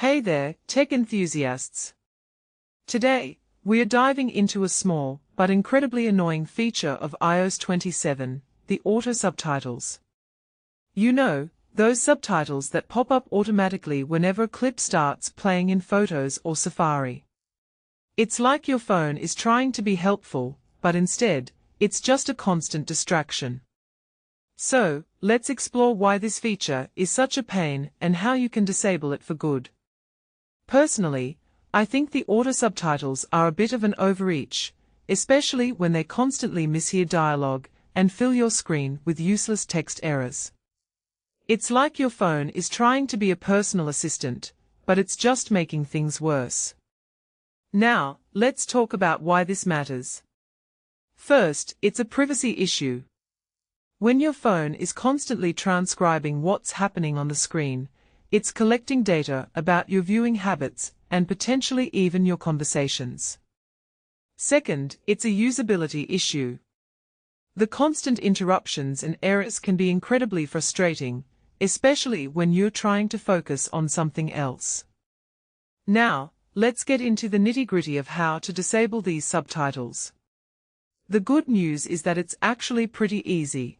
Hey there, tech enthusiasts! Today, we are diving into a small, but incredibly annoying feature of iOS 27, the auto-subtitles. You know, those subtitles that pop up automatically whenever a clip starts playing in Photos or Safari. It's like your phone is trying to be helpful, but instead, it's just a constant distraction. So, let's explore why this feature is such a pain and how you can disable it for good. Personally, I think the auto-subtitles are a bit of an overreach, especially when they constantly mishear dialogue and fill your screen with useless text errors. It's like your phone is trying to be a personal assistant, but it's just making things worse. Now, let's talk about why this matters. First, it's a privacy issue. When your phone is constantly transcribing what's happening on the screen, it's collecting data about your viewing habits and potentially even your conversations. Second, it's a usability issue. The constant interruptions and errors can be incredibly frustrating, especially when you're trying to focus on something else. Now, let's get into the nitty-gritty of how to disable these subtitles. The good news is that it's actually pretty easy.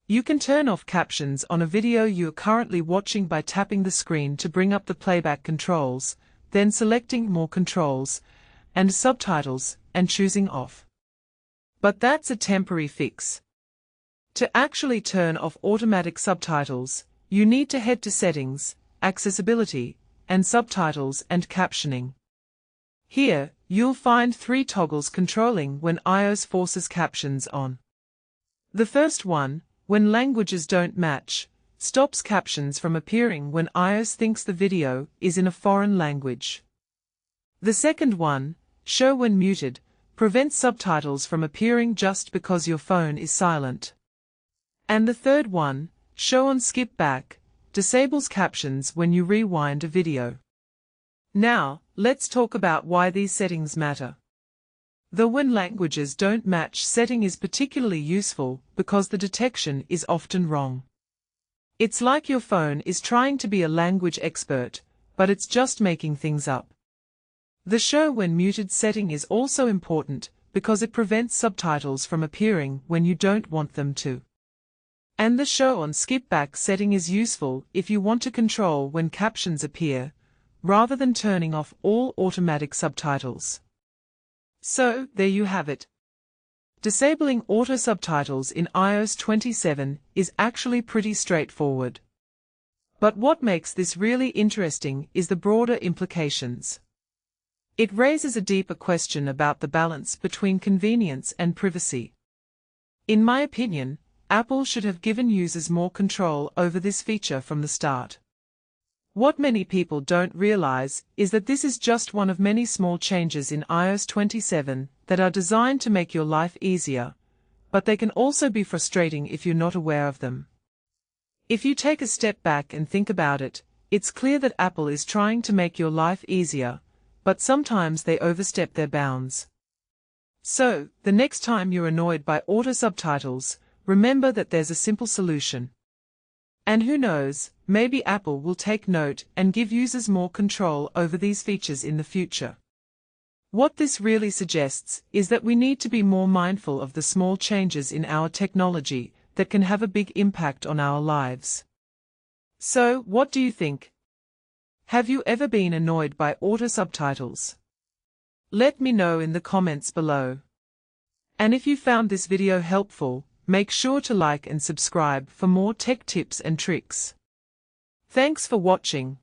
You can turn off captions on a video you're currently watching by tapping the screen to bring up the playback controls, then selecting More Controls and Subtitles and choosing Off. But that's a temporary fix. To actually turn off automatic subtitles, you need to head to Settings, Accessibility, and Subtitles and Captioning. Here, you'll find 3 toggles controlling when iOS forces captions on. The first one, when languages don't match, stops captions from appearing when iOS thinks the video is in a foreign language. The second one, show when muted, prevents subtitles from appearing just because your phone is silent. And the third one, show on skip back, disables captions when you rewind a video. Now, let's talk about why these settings matter. The when languages don't match setting is particularly useful because the detection is often wrong. It's like your phone is trying to be a language expert, but it's just making things up. The show when muted setting is also important because it prevents subtitles from appearing when you don't want them to. And the show on skip back setting is useful if you want to control when captions appear, rather than turning off all automatic subtitles. So, there you have it. Disabling auto-subtitles in iOS 27 is actually pretty straightforward. But what makes this really interesting is the broader implications. It raises a deeper question about the balance between convenience and privacy. In my opinion, Apple should have given users more control over this feature from the start. What many people don't realize is that this is just one of many small changes in iOS 27 that are designed to make your life easier, but they can also be frustrating if you're not aware of them. If you take a step back and think about it, it's clear that Apple is trying to make your life easier, but sometimes they overstep their bounds. So, the next time you're annoyed by auto-subtitles, remember that there's a simple solution. And who knows, maybe Apple will take note and give users more control over these features in the future. What this really suggests is that we need to be more mindful of the small changes in our technology that can have a big impact on our lives. So, what do you think? Have you ever been annoyed by auto-subtitles? Let me know in the comments below. And if you found this video helpful, make sure to like and subscribe for more tech tips and tricks. Thanks for watching.